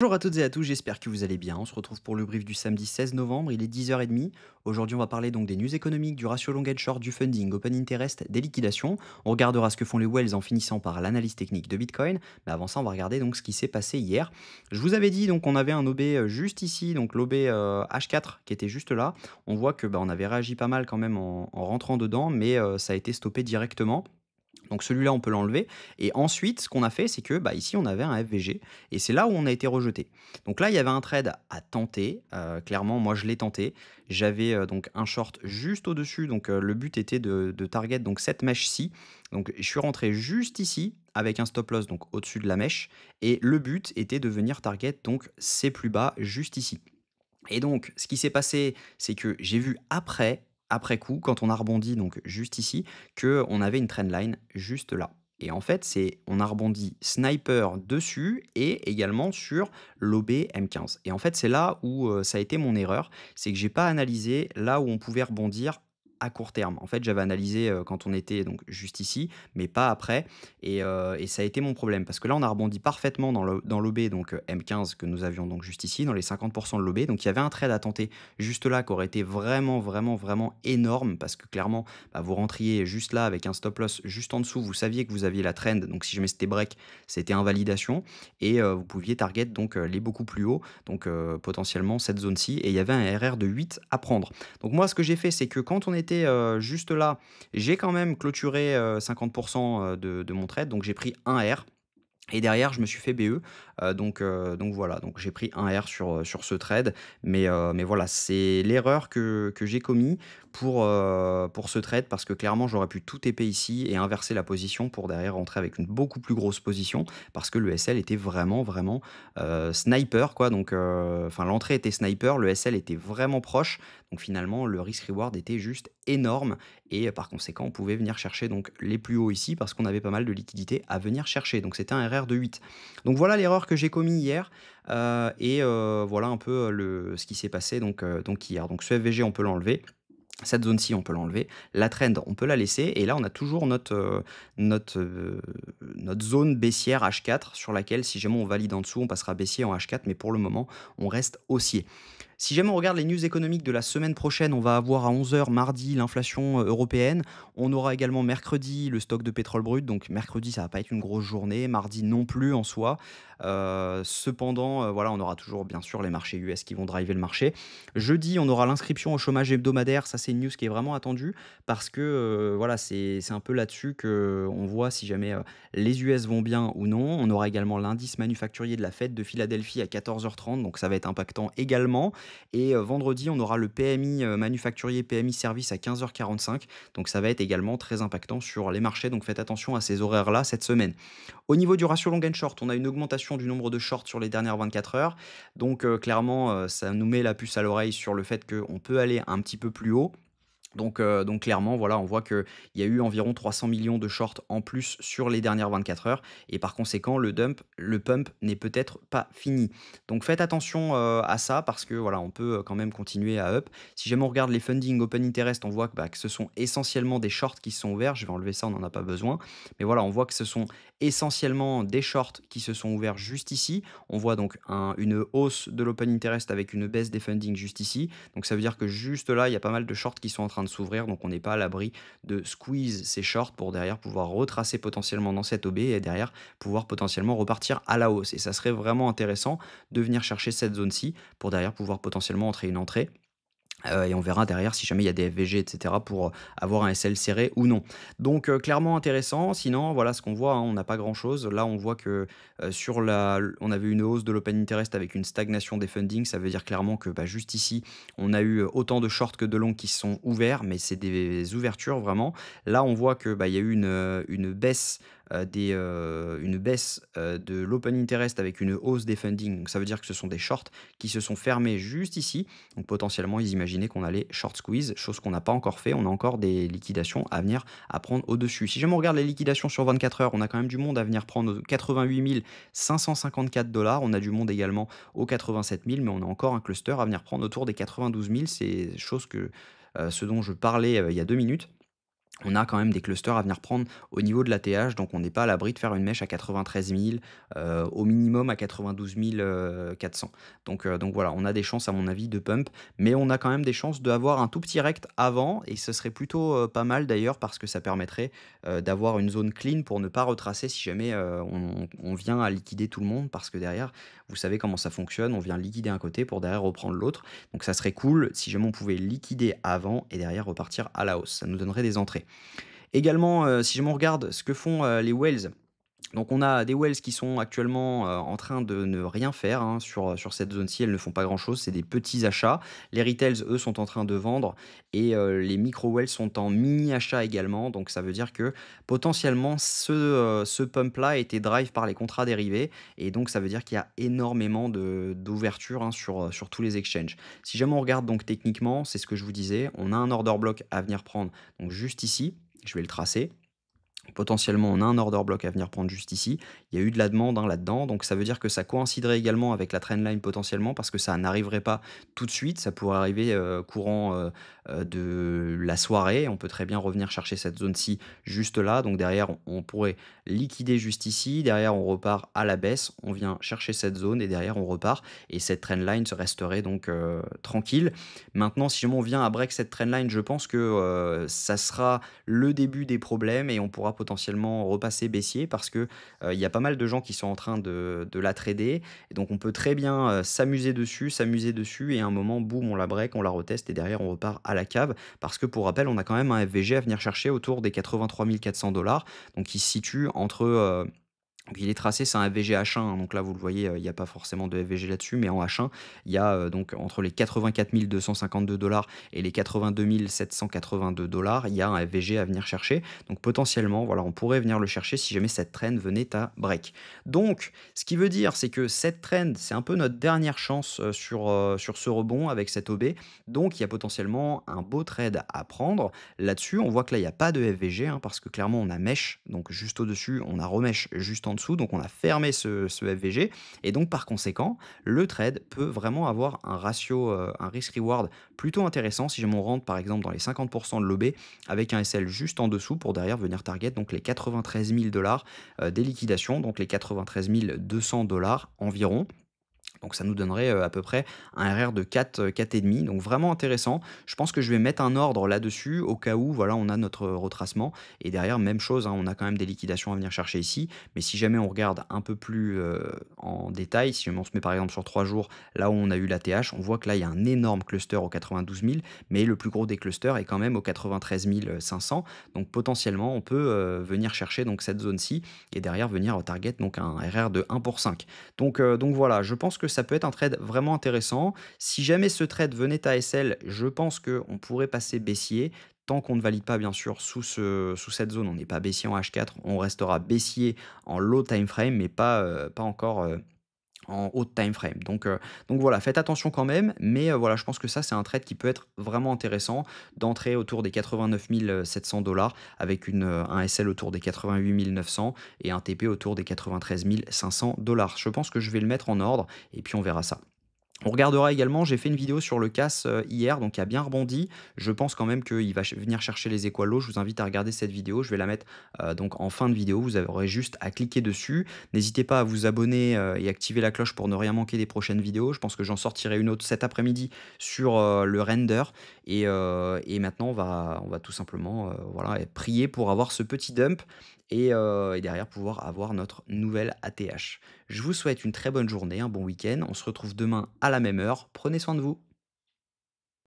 Bonjour à toutes et à tous, j'espère que vous allez bien. On se retrouve pour le brief du samedi 16 novembre, il est 10h30. Aujourd'hui, on va parler donc des news économiques, du ratio long and short, du funding, open interest, des liquidations. On regardera ce que font les wells en finissant par l'analyse technique de Bitcoin. Mais avant ça, on va regarder donc ce qui s'est passé hier. Je vous avais dit donc on avait un OB juste ici, donc l'OB H4 qui était juste là. On voit que on avait réagi pas mal quand même en rentrant dedans, mais ça a été stoppé directement. Donc celui-là, on peut l'enlever. Et ensuite, ce qu'on a fait, c'est que ici, on avait un FVG. Et c'est là où on a été rejeté. Donc là, il y avait un trade à tenter. Clairement, moi, je l'ai tenté. J'avais donc un short juste au-dessus. Donc le but était de target donc cette mèche-ci. Donc je suis rentré juste ici avec un stop loss donc au-dessus de la mèche. Et le but était de venir target donc ces plus bas juste ici. Et donc, ce qui s'est passé, c'est que j'ai vu après coup, quand on a rebondi, donc juste ici, que on avait une trendline juste là. Et en fait, on a rebondi sniper dessus et également sur l'OB M15. Et en fait, c'est là où ça a été mon erreur, c'est que j'ai pas analysé là où on pouvait rebondir à court terme. En fait, j'avais analysé quand on était donc juste ici, mais pas après. Et ça a été mon problème parce que là, on a rebondi parfaitement dans l'OB donc M15 que nous avions donc juste ici, dans les 50% de l'OB. Donc il y avait un trade à tenter juste là qui aurait été vraiment, vraiment, vraiment énorme parce que clairement, vous rentriez juste là avec un stop loss juste en dessous. Vous saviez que vous aviez la trend. Donc si jamais c'était break, c'était invalidation. Et vous pouviez target donc les beaucoup plus hauts, donc potentiellement cette zone-ci. Et il y avait un RR de 8 à prendre. Donc moi, ce que j'ai fait, c'est que quand on était juste là, j'ai quand même clôturé 50% de mon trade. Donc j'ai pris un R. Et derrière, je me suis fait BE, donc voilà, donc j'ai pris un R sur ce trade, mais voilà, c'est l'erreur que j'ai commis pour ce trade parce que clairement, j'aurais pu tout TP ici et inverser la position pour derrière rentrer avec une beaucoup plus grosse position parce que le SL était vraiment, vraiment, sniper quoi, donc enfin l'entrée était sniper, le SL était vraiment proche, donc finalement le risk reward était juste énorme et par conséquent, on pouvait venir chercher donc les plus hauts ici parce qu'on avait pas mal de liquidités à venir chercher. Donc c'était un RR de 8. Donc voilà l'erreur que j'ai commis hier et voilà un peu ce qui s'est passé donc hier. Donc ce FVG, on peut l'enlever. Cette zone-ci, on peut l'enlever. La trend, on peut la laisser. Et là, on a toujours notre zone baissière H4 sur laquelle, si jamais on valide en dessous, on passera baissier en H4. Mais pour le moment, on reste haussier. Si jamais on regarde les news économiques de la semaine prochaine, on va avoir à 11h mardi l'inflation européenne. On aura également mercredi le stock de pétrole brut. Donc mercredi, ça va pas être une grosse journée. Mardi non plus en soi. Cependant, voilà, on aura toujours bien sûr les marchés US qui vont driver le marché. Jeudi, on aura l'inscription au chômage hebdomadaire. Ça, c'est une news qui est vraiment attendue parce que voilà, c'est un peu là-dessus qu'on voit si jamais les US vont bien ou non. On aura également l'indice manufacturier de la Fed de Philadelphie à 14h30, donc ça va être impactant également. Et vendredi, on aura le PMI manufacturier, PMI service à 15h45, donc ça va être également très impactant sur les marchés. Donc faites attention à ces horaires-là cette semaine. Au niveau du ratio long and short, on a une augmentation du nombre de shorts sur les dernières 24 heures. Donc clairement, ça nous met la puce à l'oreille sur le fait qu'on peut aller un petit peu plus haut. Donc clairement, voilà, on voit qu'il y a eu environ 300 millions de shorts en plus sur les dernières 24 heures et par conséquent, le pump n'est peut-être pas fini. Donc faites attention à ça parce que voilà, on peut quand même continuer à up. Si jamais on regarde les funding open interest, on voit que ce sont essentiellement des shorts qui se sont ouverts. Je vais enlever ça, on n'en a pas besoin. Mais voilà, on voit que ce sont essentiellement des shorts qui se sont ouverts juste ici. On voit donc une hausse de l'open interest avec une baisse des funding juste ici. Donc ça veut dire que juste là, il y a pas mal de shorts qui sont en train de s'ouvrir, donc on n'est pas à l'abri de squeeze ces shorts pour derrière pouvoir retracer potentiellement dans cette OB et derrière pouvoir potentiellement repartir à la hausse. Et ça serait vraiment intéressant de venir chercher cette zone-ci pour derrière pouvoir potentiellement entrer une entrée. Et on verra derrière si jamais il y a des FVG, et cetera, pour avoir un SL serré ou non. Donc clairement intéressant. Sinon, voilà ce qu'on voit, hein, on n'a pas grand-chose. Là, on voit que on avait une hausse de l'open interest avec une stagnation des fundings. Ça veut dire clairement que juste ici, on a eu autant de shorts que de longs qui se sont ouverts, mais c'est des ouvertures vraiment. Là, on voit que il y a eu une baisse de l'open interest avec une hausse des fundings. Donc ça veut dire que ce sont des shorts qui se sont fermés juste ici. Donc potentiellement, ils imaginaient qu'on allait short squeeze, chose qu'on n'a pas encore fait. On a encore des liquidations à venir à prendre au-dessus. Si jamais on regarde les liquidations sur 24 heures, on a quand même du monde à venir prendre aux 88 554 dollars. On a du monde également aux 87 000, mais on a encore un cluster à venir prendre autour des 92 000. C'est ce dont je parlais il y a 2 minutes. on a quand même des clusters à venir prendre au niveau de l'ATH, donc on n'est pas à l'abri de faire une mèche à 93 000, au minimum à 92 400. Donc voilà, on a des chances à mon avis de pump, mais on a quand même des chances d'avoir un tout petit rect avant et ce serait plutôt, pas mal d'ailleurs parce que ça permettrait, d'avoir une zone clean pour ne pas retracer si jamais, on vient à liquider tout le monde parce que derrière, vous savez comment ça fonctionne, on vient liquider un côté pour derrière reprendre l'autre. Donc ça serait cool si jamais on pouvait liquider avant et derrière repartir à la hausse. Ça nous donnerait des entrées. Également, si jamais on regarde ce que font, les whales, donc on a des whales qui sont actuellement, en train de ne rien faire, hein, sur cette zone-ci. Elles ne font pas grand-chose, c'est des petits achats. Les retails, eux, sont en train de vendre et les micro whales sont en mini achat également. Donc ça veut dire que potentiellement ce pump-là a été drive par les contrats dérivés et donc ça veut dire qu'il y a énormément d'ouverture, hein, sur tous les exchanges. Si jamais on regarde donc techniquement, c'est ce que je vous disais, on a un order block à venir prendre donc juste ici. Je vais le tracer. Potentiellement, on a un order block à venir prendre juste ici. Il y a eu de la demande, hein, là-dedans, donc ça veut dire que ça coïnciderait également avec la trendline potentiellement parce que ça n'arriverait pas tout de suite. Ça pourrait arriver courant de la soirée. On peut très bien revenir chercher cette zone-ci juste là. Donc derrière, on pourrait liquider juste ici. Derrière, on repart à la baisse. On vient chercher cette zone et derrière, on repart. Et cette trendline se resterait donc tranquille. Maintenant, si jamais on vient à break cette trendline, je pense que ça sera le début des problèmes et on pourra potentiellement repasser baissier parce que, il y a pas mal de gens qui sont en train de la trader et donc on peut très bien, s'amuser dessus et à un moment, boum, on la break, on la reteste et derrière on repart à la cave. Parce que pour rappel, on a quand même un FVG à venir chercher autour des 83 400 donc il se situe entre, donc il est tracé, c'est un FVG H1, hein, donc là vous le voyez, il n'y a pas forcément de FVG là-dessus, mais en H1, il y a donc entre les 84 252 et les 82 782 il y a un FVG à venir chercher. Donc potentiellement, voilà, on pourrait venir le chercher si jamais cette trend venait à break. Donc, ce qui veut dire, c'est que cette trend, c'est un peu notre dernière chance sur ce rebond avec cette OB. Donc il y a potentiellement un beau trade à prendre. Là-dessus, on voit que là, il y a pas de FVG, hein, parce que clairement, on a mèche, donc juste au-dessus, on a remèche juste en dessous, donc on a fermé ce FVG. Et donc, par conséquent, le trade peut vraiment avoir un ratio, un risk-reward plutôt intéressant si jamais on rentre, par exemple, dans les 50% de l'OB avec un SL juste en dessous pour derrière venir target donc les 93 000 des liquidations, donc les 93 200 environ. Donc ça nous donnerait, à peu près un RR de 4, 4,5, donc vraiment intéressant. Je pense que je vais mettre un ordre là-dessus au cas où, voilà, on a notre retracement et derrière même chose, hein, on a quand même des liquidations à venir chercher ici. Mais si jamais on regarde un peu plus, en détail, si jamais on se met par exemple sur 3 jours, là où on a eu la TH, on voit que là, il y a un énorme cluster aux 92 000, mais le plus gros des clusters est quand même aux 93 500. Donc potentiellement, on peut, venir chercher donc cette zone-ci et derrière venir target donc un RR de 1 pour 5. Donc voilà, je pense que ça peut être un trade vraiment intéressant. Si jamais ce trade venait à SL, je pense qu'on pourrait passer baissier. Tant qu'on ne valide pas, bien sûr, sous cette zone, on n'est pas baissier en H4, on restera baissier en low time frame, mais pas encore en haut time frame. Donc voilà, faites attention quand même, mais voilà, je pense que ça, c'est un trade qui peut être vraiment intéressant d'entrer autour des 89 700 avec un SL autour des 88 900 et un TP autour des 93 500 Je pense que je vais le mettre en ordre et puis on verra ça. On regardera également, j'ai fait une vidéo sur le CAS hier, donc il a bien rebondi. Je pense quand même qu'il va venir chercher les équalos. Je vous invite à regarder cette vidéo. Je vais la mettre donc en fin de vidéo. Vous aurez juste à cliquer dessus. N'hésitez pas à vous abonner et activer la cloche pour ne rien manquer des prochaines vidéos. Je pense que j'en sortirai une autre cet après-midi sur le render. Et maintenant, on va tout simplement voilà, prier pour avoir ce petit dump et derrière pouvoir avoir notre nouvelle ATH. Je vous souhaite une très bonne journée, un bon week-end. On se retrouve demain à la même heure. Prenez soin de vous.